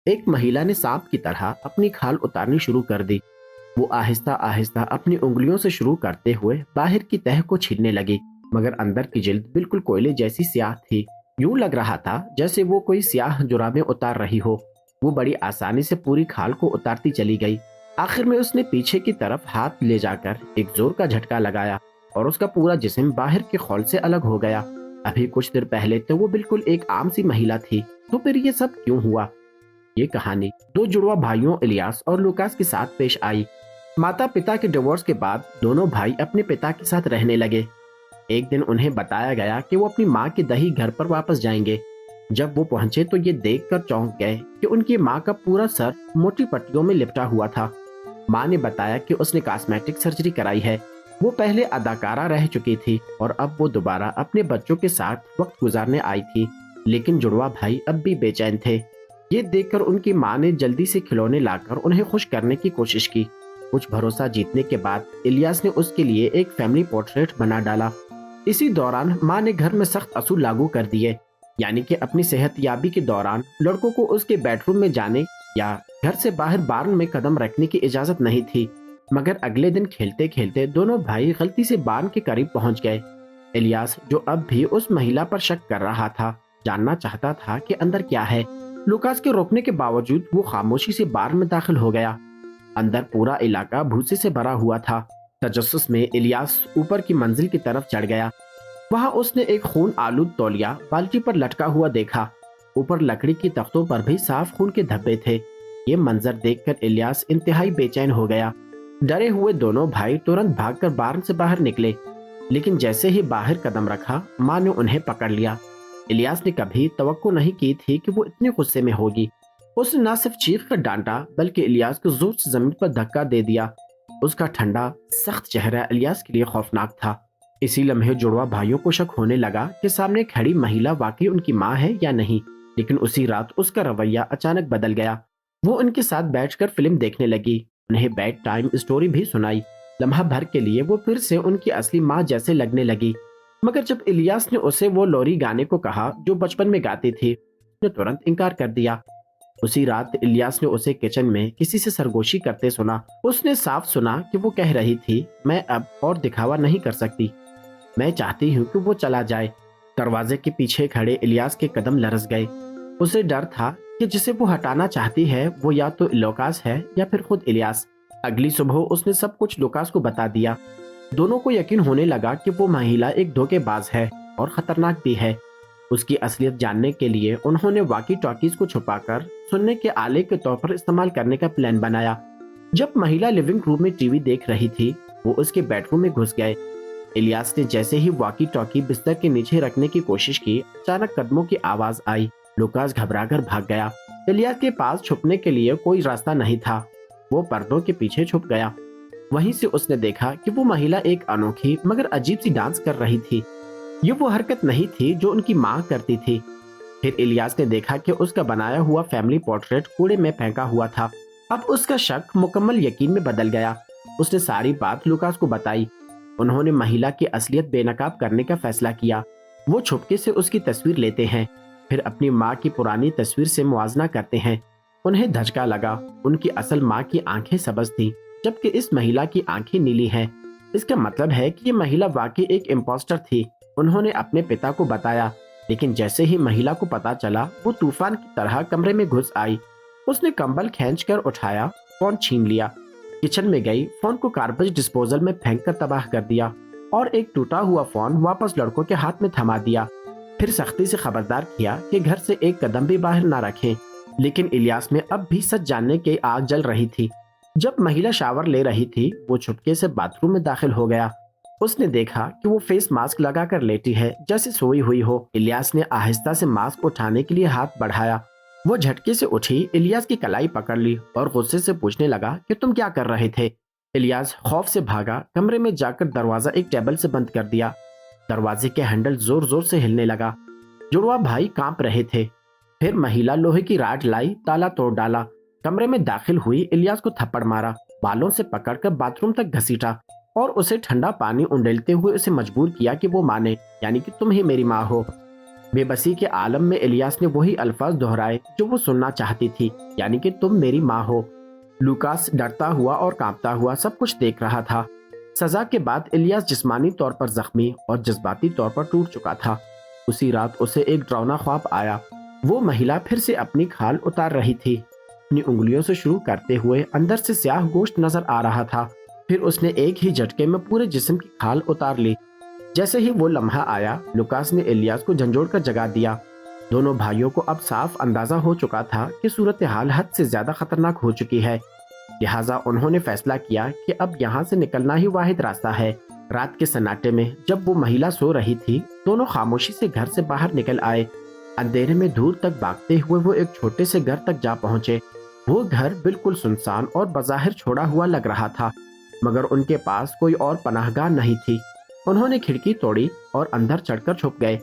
ایک مہیلا نے سانپ کی طرح اپنی کھال اتارنی شروع کر دی۔ وہ آہستہ آہستہ اپنی انگلیوں سے شروع کرتے ہوئے باہر کی تہ کو چھیلنے لگی، مگر اندر کی جلد بالکل کوئلے جیسی سیاہ تھی۔ یوں لگ رہا تھا جیسے وہ کوئی سیاہ جرابیں اتار رہی ہو۔ وہ بڑی آسانی سے پوری کھال کو اتارتی چلی گئی۔ آخر میں اس نے پیچھے کی طرف ہاتھ لے جا کر ایک زور کا جھٹکا لگایا اور اس کا پورا جسم باہر کے خول سے الگ ہو گیا۔ ابھی کچھ دیر پہلے تو وہ بالکل ایک عام سی مہیلا تھی، تو پھر یہ سب کیوں ہوا؟ یہ کہانی دو جڑواں بھائیوں الیاس اور لوکاس کے ساتھ پیش آئی۔ ماتا پتا کے ڈیورس کے بعد دونوں بھائی اپنے پتا کے ساتھ رہنے لگے۔ ایک دن انہیں بتایا گیا کہ وہ اپنی ماں کے دہی گھر پر واپس جائیں گے۔ جب وہ پہنچے تو یہ دیکھ کر چونک گئے کہ ان کی ماں کا پورا سر موٹی پٹیوں میں لپٹا ہوا تھا۔ ماں نے بتایا کہ اس نے کاسمیٹک سرجری کرائی ہے۔ وہ پہلے اداکارہ رہ چکی تھی اور اب وہ دوبارہ اپنے بچوں کے ساتھ وقت گزارنے آئی تھی، لیکن جڑواں بھائی اب بھی بے چین تھے۔ یہ دیکھ کر ان کی ماں نے جلدی سے کھلونے لا کر انہیں خوش کرنے کی کوشش کی۔ کچھ بھروسہ جیتنے کے بعد الیاس نے اس کے لیے ایک فیملی پورٹریٹ بنا ڈالا۔ اسی دوران ماں نے گھر میں سخت اصول لاگو کر دیے، یعنی کہ اپنی صحت یابی کے دوران لڑکوں کو اس کے بیڈ روم میں جانے یا گھر سے باہر بارن میں قدم رکھنے کی اجازت نہیں تھی۔ مگر اگلے دن کھیلتے کھیلتے دونوں بھائی غلطی سے بارن کے قریب پہنچ گئے۔ الیاس جو اب بھی اس مہیلا پر شک کر رہا تھا، جاننا چاہتا تھا کہ اندر کیا ہے۔ لوکاس کے روکنے کے باوجود وہ خاموشی سے بارن میں داخل ہو گیا۔ اندر پورا علاقہ بھوسے سے بھرا ہوا تھا۔ تجسس میں الیاس اوپر کی منزل کی طرف چڑھ گیا۔ وہاں اس نے ایک خون آلود تولیہ بالٹی پر لٹکا ہوا دیکھا۔ اوپر لکڑی کی تختوں پر بھی صاف خون کے دھبے تھے۔ یہ منظر دیکھ کر الیاس انتہائی بے چین ہو گیا۔ ڈرے ہوئے دونوں بھائی ترنت بھاگ کر بارن سے باہر نکلے، لیکن جیسے ہی باہر قدم رکھا ماں نے انہیں پکڑ لیا۔ الیاس نے کبھی توقع نہیں کی تھی کہ وہ اتنے غصے میں ہوگی۔ اس نے نہ صرف چیخ کر ڈانٹا بلکہ الیاس کو زور سے زمین پر دھکا دے دیا۔ اس کا ٹھنڈا سخت چہرہ الیاس کے لیے خوفناک تھا۔ اسی لمحے جڑواں بھائیوں کو شک ہونے لگا کہ سامنے کھڑی مہیلا واقعی ان کی ماں ہے یا نہیں، لیکن اسی رات اس کا رویہ اچانک بدل گیا۔ وہ ان کے ساتھ بیٹھ کر فلم دیکھنے لگی، انہیں بیڈ ٹائم اسٹوری بھی سنائی۔ لمحہ بھر کے لیے وہ پھر سے ان کی اصلی ماں جیسے لگنے لگی۔ مگر جب الیاس نے اسے وہ لوری گانے کو کہا جو بچپن میں گاتی تھی، اس نے ترنت انکار کر دیا۔ اسی رات الیاس نے اسے کچن میں کسی سے سرگوشی کرتے سنا۔ اس نے صاف سنا کہ وہ کہہ رہی تھی، میں اب اور دکھاوا نہیں کر سکتی، میں چاہتی ہوں کہ وہ چلا جائے۔ دروازے کے پیچھے کھڑے الیاس کے قدم لرز گئے۔ اسے ڈر تھا کہ جسے وہ ہٹانا چاہتی ہے وہ یا تو لوکاس ہے یا پھر خود الیاس۔ اگلی صبح اس نے سب کچھ لوکاس کو بتا دیا۔ دونوں کو یقین ہونے لگا کہ وہ مہیلا ایک دھوکے باز ہے اور خطرناک بھی ہے۔ اس کی اصلیت جاننے کے لیے انہوں نے واکی ٹاکیز کو چھپا کر سننے کے آلے کے طور پر استعمال کرنے کا پلان بنایا۔ جب مہیلا لیونگ روم میں ٹی وی دیکھ رہی تھی، وہ اس کے بیڈ روم میں گھس گئے۔ الیاس نے جیسے ہی واکی ٹاکی بستر کے نیچے رکھنے کی کوشش کی، اچانک قدموں کی آواز آئی۔ لوکاس گھبرا کر بھاگ گیا۔ الیاس کے پاس چھپنے کے لیے کوئی راستہ نہیں تھا۔ وہ پردوں کے پیچھے چھپ گیا۔ وہیں سے اس نے دیکھا کہ وہ مہیلا ایک انوکھی مگر عجیب سی ڈانس کر رہی تھی۔ یہ وہ حرکت نہیں تھی جو ان کی ماں کرتی تھی۔ پھر الیاس نے دیکھا کہ اس کا بنایا ہوا فیملی پورٹریٹ کوڑے میں پھینکا ہوا تھا۔ اب اس کا شک مکمل یقین میں بدل گیا۔ اس نے ساری بات لوکاس کو بتائی۔ انہوں نے مہیلا کی اصلیت بے نقاب کرنے کا فیصلہ کیا۔ وہ چھپکے سے اس کی تصویر لیتے ہیں، پھر اپنی ماں کی پرانی تصویر سے موازنہ کرتے ہیں۔ انہیں دھچکا لگا، ان کی اصل ماں کی آنکھیں سبز تھیں جبکہ اس مہیلا کی آنکھیں نیلی ہیں۔ اس کا مطلب ہے کہ یہ مہیلا واقعی ایک امپوسٹر تھی۔ انہوں نے اپنے پتا کو بتایا، لیکن جیسے ہی مہیلا کو پتا چلا وہ طوفان کی طرح کمرے میں گھس آئی۔ اس نے کمبل کھینچ کر اٹھایا، فون چھین لیا، کچن میں گئی، فون کو گاربیج ڈسپوزل میں پھینک کر تباہ کر دیا اور ایک ٹوٹا ہوا فون واپس لڑکوں کے ہاتھ میں تھما دیا۔ پھر سختی سے خبردار کیا کہ گھر سے ایک قدم بھی باہر نہ رکھیں۔ لیکن الیاس میں اب بھی سچ جاننے کی آگ جل رہی تھی۔ جب مہیلا شاور لے رہی تھی، وہ چھپکے سے باتھ روم میں داخل ہو گیا۔ اس نے دیکھا کہ وہ فیس ماسک لگا کر لیٹی ہے جیسے سوئی ہوئی ہو۔ الیاس نے آہستہ سے ماسک اٹھانے کے لیے ہاتھ بڑھایا۔ وہ جھٹکے سے اٹھی، الیاس کی کلائی پکڑ لی اور غصے سے پوچھنے لگا کہ تم کیا کر رہے تھے؟ الیاس خوف سے بھاگا، کمرے میں جا کر دروازہ ایک ٹیبل سے بند کر دیا۔ دروازے کے ہینڈل زور زور سے ہلنے لگا۔ جڑواں بھائی کانپ رہے تھے۔ پھر مہیلا لوہے کی راڈ لائی، تالا توڑ ڈالا، کمرے میں داخل ہوئی، الیاس کو تھپڑ مارا، بالوں سے پکڑ کر باتھ روم تک گھسیٹا اور اسے ٹھنڈا پانی انڈیلتے ہوئے اسے مجبور کیا کہ وہ مانے، یعنی کہ تم ہی میری ماں ہو۔ بے بسی کے عالم میں الیاس نے وہی الفاظ دہرائے جو وہ سننا چاہتی تھی، یعنی کہ تم میری ماں ہو۔ لوکاس ڈرتا ہوا اور کانپتا ہوا سب کچھ دیکھ رہا تھا۔ سزا کے بعد الیاس جسمانی طور پر زخمی اور جذباتی طور پر ٹوٹ چکا تھا۔ اسی رات اسے ایک ڈراؤنا خواب آیا۔ وہ مہیلا پھر سے اپنی کھال اتار رہی تھی۔ اپنی انگلیوں سے شروع کرتے ہوئے اندر سے سیاہ گوشت نظر آ رہا تھا۔ پھر اس نے ایک ہی جھٹکے میں پورے جسم کی کھال اتار لی۔ جیسے ہی وہ لمحہ آیا، لوکاس نے الیاس کو جھنجھوڑ کر جگا دیا۔ دونوں بھائیوں کو اب صاف اندازہ ہو چکا تھا کہ صورتحال حد سے زیادہ خطرناک ہو چکی ہے، لہٰذا انہوں نے فیصلہ کیا کہ اب یہاں سے نکلنا ہی واحد راستہ ہے۔ رات کے سناٹے میں جب وہ مہیلا سو رہی تھی، دونوں خاموشی سے گھر سے باہر نکل آئے۔ اندھیرے میں دور تک بھاگتے ہوئے وہ ایک چھوٹے سے گھر تک جا پہنچے۔ وہ گھر بالکل سنسان اور بظاہر چھوڑا ہوا لگ رہا تھا، مگر ان کے پاس کوئی اور پناہ گاہ نہیں تھی۔ انہوں نے کھڑکی توڑی اور اندر چڑھ کر چھپ گئے۔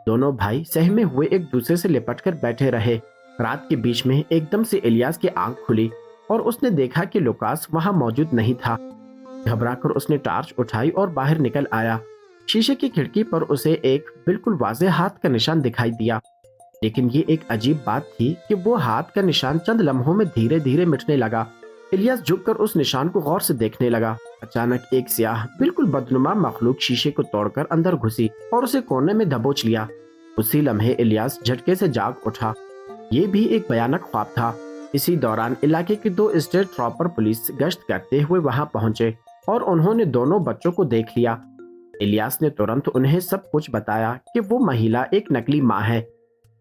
دونوں بھائی سہمے ہوئے ایک دوسرے سے لپٹ کر بیٹھے رہے۔ رات کے بیچ میں ایک دم سے الیاس کی آنکھ کھلی اور اس نے دیکھا کہ لوکاس وہاں موجود نہیں تھا۔ گھبرا کر اس نے ٹارچ اٹھائی اور باہر نکل آیا۔ شیشے کی کھڑکی پر اسے ایک بالکل واضح ہاتھ کا نشان دکھائی دیا، لیکن یہ ایک عجیب بات تھی کہ وہ ہاتھ کا نشان چند لمحوں میں دھیرے دھیرے مٹنے لگا۔ الیاس جھک کر اس نشان کو غور سے دیکھنے لگا۔ اچانک ایک سیاہ بالکل بدنما مخلوق شیشے کو توڑ کر اندر گھسی اور اسے کونے میں دبوچ لیا۔ اسی لمحے الیاس جھٹکے سے جاگ اٹھا۔ یہ بھی ایک بھیانک خواب تھا۔ اسی دوران علاقے کے 2 اسٹیٹ ٹراپر پولیس گشت کرتے ہوئے وہاں پہنچے اور انہوں نے دونوں بچوں کو دیکھ لیا۔ الیاس نے ترنت انہیں سب کچھ بتایا کہ وہ مہیلا ایک نکلی ماں ہے۔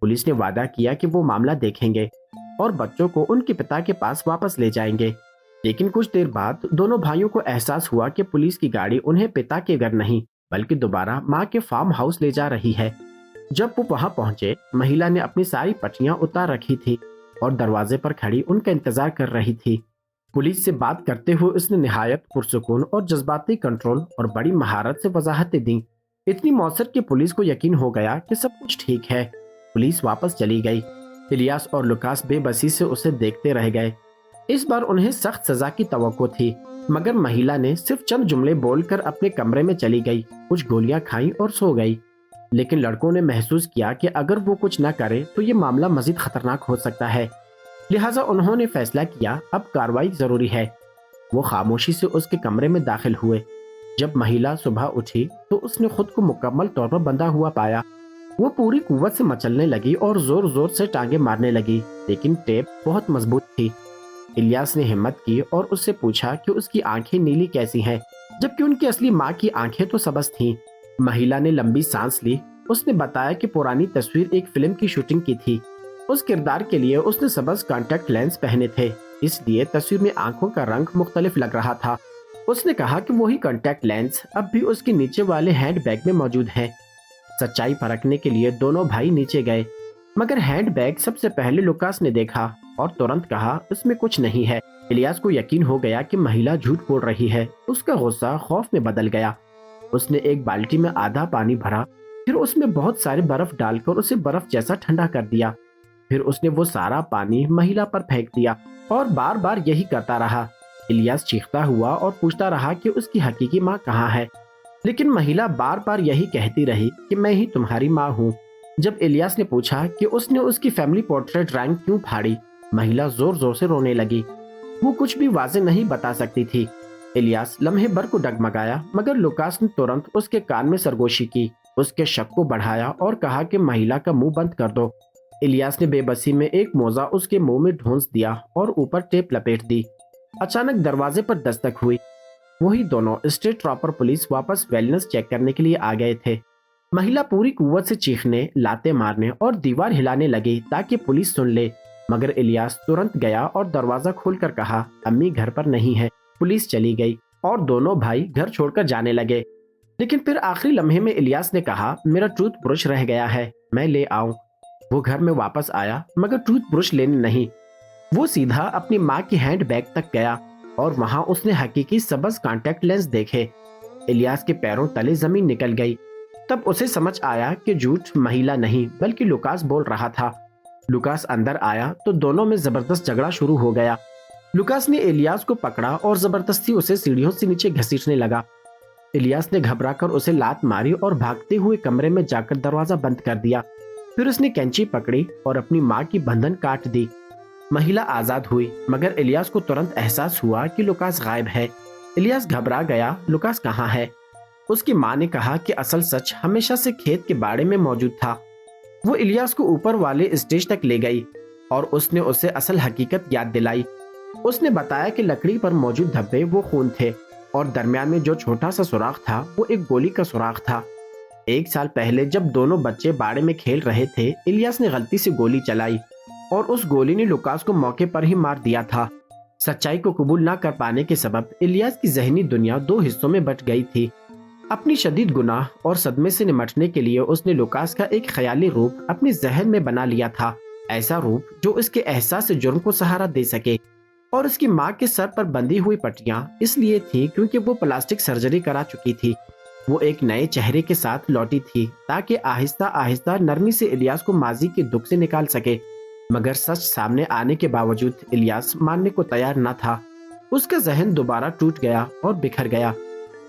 پولیس نے وعدہ کیا کہ وہ معاملہ دیکھیں گے اور بچوں کو ان کے پتا کے پاس واپس لے جائیں گے، لیکن کچھ دیر بعد دونوں بھائیوں کو احساس ہوا کہ پولیس کی گاڑی انہیں پتا کے گھر نہیں بلکہ دوبارہ ماں کے فارم ہاؤس لے جا رہی ہے۔ جب وہ وہاں پہنچے، مہیلا نے اپنی ساری پٹیاں اتار رکھی تھی اور دروازے پر کھڑی ان کا انتظار کر رہی تھی۔ پولیس سے بات کرتے ہوئے اس نے نہایت پرسکون اور جذباتی کنٹرول اور بڑی مہارت سے وضاحتیں دیں، اتنی مؤثر کہ پولیس کو یقین ہو گیا کہ سب کچھ ٹھیک ہے۔ پولیس واپس چلی گئی۔ الیاس اور لوکاس بے بسی سے اسے دیکھتے رہ گئے۔ اس بار انہیں سخت سزا کی توقع تھی، مگر مہیلا نے صرف چند جملے بول کر اپنے کمرے میں چلی گئی، کچھ گولیاں کھائیں اور سو گئی۔ لیکن لڑکوں نے محسوس کیا کہ اگر وہ کچھ نہ کرے تو یہ معاملہ مزید خطرناک ہو سکتا ہے، لہٰذا انہوں نے فیصلہ کیا اب کارروائی ضروری ہے۔ وہ خاموشی سے اس کے کمرے میں داخل ہوئے۔ جب مہیلا صبح اٹھی تو اس نے خود کو مکمل طور پر بندھا ہوا پایا۔ وہ پوری قوت سے مچلنے لگی اور زور زور سے ٹانگیں مارنے لگی، لیکن ٹیپ بہت مضبوط تھی۔ الیاس نے ہمت کی اور اس سے پوچھا کہ اس کی آنکھیں نیلی کیسی ہیں، جبکہ ان کی اصلی ماں کی آنکھیں تو سبز تھیں۔ مہیلا نے لمبی سانس لی۔ اس نے بتایا کہ پرانی تصویر ایک فلم کی شوٹنگ کی تھی۔ اس کردار کے لیے اس نے سبز کانٹیکٹ لینس پہنے تھے، اس لیے تصویر میں آنکھوں کا رنگ مختلف لگ رہا تھا۔ اس نے کہا کہ وہی کانٹیکٹ لینس اب بھی اس کے نیچے والے ہینڈ بیگ میں موجود ہے۔ سچائی پرکھنے کے لیے دونوں بھائی نیچے گئے، مگر ہینڈ بیگ سب سے پہلے لوکاس نے دیکھا اور ترنت کہا اس میں کچھ نہیں ہے۔ الیاس کو یقین ہو گیا کہ مہیلا جھوٹ بول رہی ہے۔ اس کا غصہ خوف میں بدل گیا۔ اس نے ایک بالٹی میں آدھا پانی بھرا، پھر اس میں بہت سارے برف ڈال کر اسے برف جیسا ٹھنڈا کر دیا۔ پھر اس نے وہ سارا پانی مہیلا پر پھینک دیا اور بار بار یہی کرتا رہا۔ الیاس چیختا ہوا اور پوچھتا رہا کہ اس کی حقیقی ماں کہاں ہے، لیکن مہیلا بار بار یہی کہتی رہی کہ میں ہی تمہاری ماں ہوں۔ جب الیاس نے پوچھا کہ اس نے اس کی فیملی پورٹریٹ ڈرائنگ کیوں پھاڑی، مہیلا زور زور سے رونے لگی۔ وہ کچھ بھی واضح نہیں بتا سکتی تھی۔ الیاس لمحے بھر کو ڈگمگایا، مگر لوکاس نے ترنت اس کے کان میں سرگوشی کی، اس کے شک کو بڑھایا اور کہا کہ مہیلا کا منہ بند کر دو۔ الیاس نے بے بسی میں ایک موزہ اس کے منہ میں ڈھونس دیا اور اوپر ٹیپ لپیٹ دی۔ اچانک دروازے پر دستک ہوئی۔ وہی دونوں اسٹیٹ ٹراپر پولیس واپس ویلنس چیک کرنے کے لیے آ گئے تھے۔ مہیلا پوری قوت سے چیخنے، لاتے مارنے اور دیوار ہلانے لگی تاکہ پولیس سن لے، مگر الیاس ترنت گیا اور دروازہ کھول کر کہا امی گھر پر نہیں ہے۔ پولیس چلی گئی اور دونوں بھائی گھر چھوڑ کر جانے لگے، لیکن پھر آخری لمحے میں الیاس نے کہا میرا ٹوتھ برش رہ گیا ہے، میں لے آؤں۔ وہ گھر میں واپس آیا، مگر ٹوتھ برش لینے نہیں۔ وہ سیدھا اپنی ماں کی ہینڈ بیگ تک گیا اور وہاں اس نے حقیقی سبز کانٹیکٹ لینس دیکھے۔ الیاس کے پیروں تلے زمین نکل گئی۔ تب اسے سمجھ آیا کہ جھوٹ مہیلا نہیں بلکہ لوکاس بول رہا تھا۔ لوکاس اندر آیا تو دونوں میں زبردست جھگڑا شروع ہو گیا۔ لوکاس نے الیاس کو پکڑا اور زبردستی اسے سیڑھیوں سے نیچے گھسیٹنے لگا۔ الیاس نے گھبرا کر اسے لات ماری اور بھاگتے ہوئے کمرے میں جا کر دروازہ بند کر دیا۔ پھر اس نے کینچی پکڑی اور اپنی ماں کی بندھن کاٹ دی۔ مہیلا آزاد ہوئی، مگر الیاس کو ترنت احساس ہوا کہ لوکاس غائب ہے۔ الیاس گھبرا گیا، لوکاس کہاں ہے؟ اس کی ماں نے کہا کہ اصل سچ ہمیشہ سے کھیت کے باڑے میں موجود تھا۔ وہ الیاس کو اوپر والے اسٹیج تک لے گئی اور اس نے اسے اصل حقیقت یاد دلائی۔ اس نے بتایا کہ لکڑی پر موجود دھبے وہ خون تھے اور درمیان میں جو چھوٹا سا سوراخ تھا وہ ایک گولی کا سوراخ تھا۔ 1 سال پہلے جب دونوں بچے باڑے میں کھیل رہے تھے، الیاس نے غلطی سے گولی چلائی اور اس گولی نے لوکاس کو موقع پر ہی مار دیا تھا۔ سچائی کو قبول نہ کر پانے کے سبب الیاس کی ذہنی دنیا 2 حصوں میں بٹ گئی تھی۔ اپنی شدید گناہ اور صدمے سے نمٹنے کے لیے اس نے لوکاس کا ایک خیالی روپ اپنے ذہن میں بنا لیا تھا، ایسا روپ جو اس کے احساس جرم کو سہارا دے سکے۔ اور اس کی ماں کے سر پر بندھی ہوئی پٹیاں اس لیے تھیں کیونکہ وہ پلاسٹک سرجری کرا چکی تھی۔ وہ ایک نئے چہرے کے ساتھ لوٹی تھی تاکہ آہستہ آہستہ نرمی سے الیاس کو ماضی کے دکھ سے نکال سکے، مگر سچ سامنے آنے کے باوجود الیاس ماننے کو تیار نہ تھا۔ اس کا ذہن دوبارہ ٹوٹ گیا اور بکھر گیا۔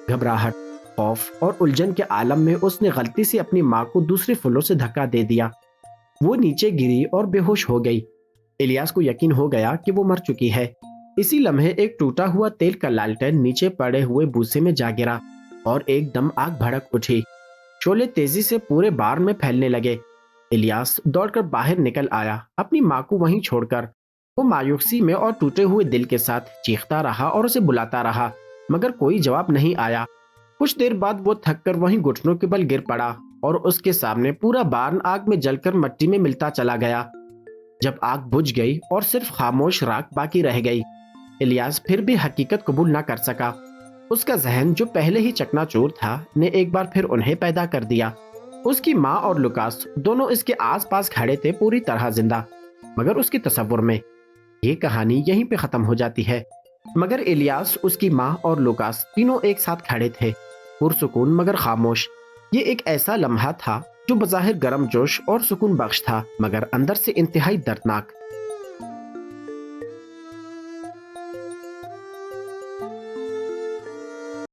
گھبراہٹ، خوف اور الجھن کے عالم میں اس نے غلطی سے اپنی ماں کو دوسرے فلور سے دھکا دے دیا۔ وہ نیچے گری اور بے ہوش ہو گئی۔ الیاس کو یقین ہو گیا کہ وہ مر چکی ہے۔ اسی لمحے ایک ٹوٹا ہوا تیل کا لالٹین نیچے پڑے ہوئے بوسے میں جا گرا اور ایک دم آگ بھڑک اٹھی۔ شعلے تیزی سے پورے بار میں پھیلنے لگے۔ الیاس دوڑ کر باہر نکل آیا، اپنی ماں کو وہیں چھوڑ کر۔ وہ مایوسی میں اور ٹوٹے ہوئے دل کے ساتھ چیختا رہا اور اسے بلاتا رہا، مگر کوئی جواب نہیں آیا۔ کچھ دیر بعد وہ تھک کر وہیں گھٹنوں کے بل گر پڑا اور اس کے سامنے پورا بارن آگ میں جل کر مٹی میں ملتا چلا گیا۔ جب آگ بجھ گئی اور صرف خاموش راکھ باقی رہ گئی، الیاس پھر بھی حقیقت قبول نہ کر سکا۔ اس کا ذہن جو پہلے ہی چکنا چور تھا نے ایک بار پھر انہیں پیدا کر دیا۔ اس کی ماں اور لوکاس دونوں اس کے آس پاس کھڑے تھے، پوری طرح زندہ، مگر اس کے تصور میں۔ یہ کہانی یہیں پہ ختم ہو جاتی ہے، مگر الیاس، اس کی ماں اور لوکاس تینوں ایک ساتھ کھڑے تھے، پرسکون مگر خاموش۔ یہ ایک ایسا لمحہ تھا جو بظاہر گرم جوش اور سکون بخش تھا، مگر اندر سے انتہائی دردناک۔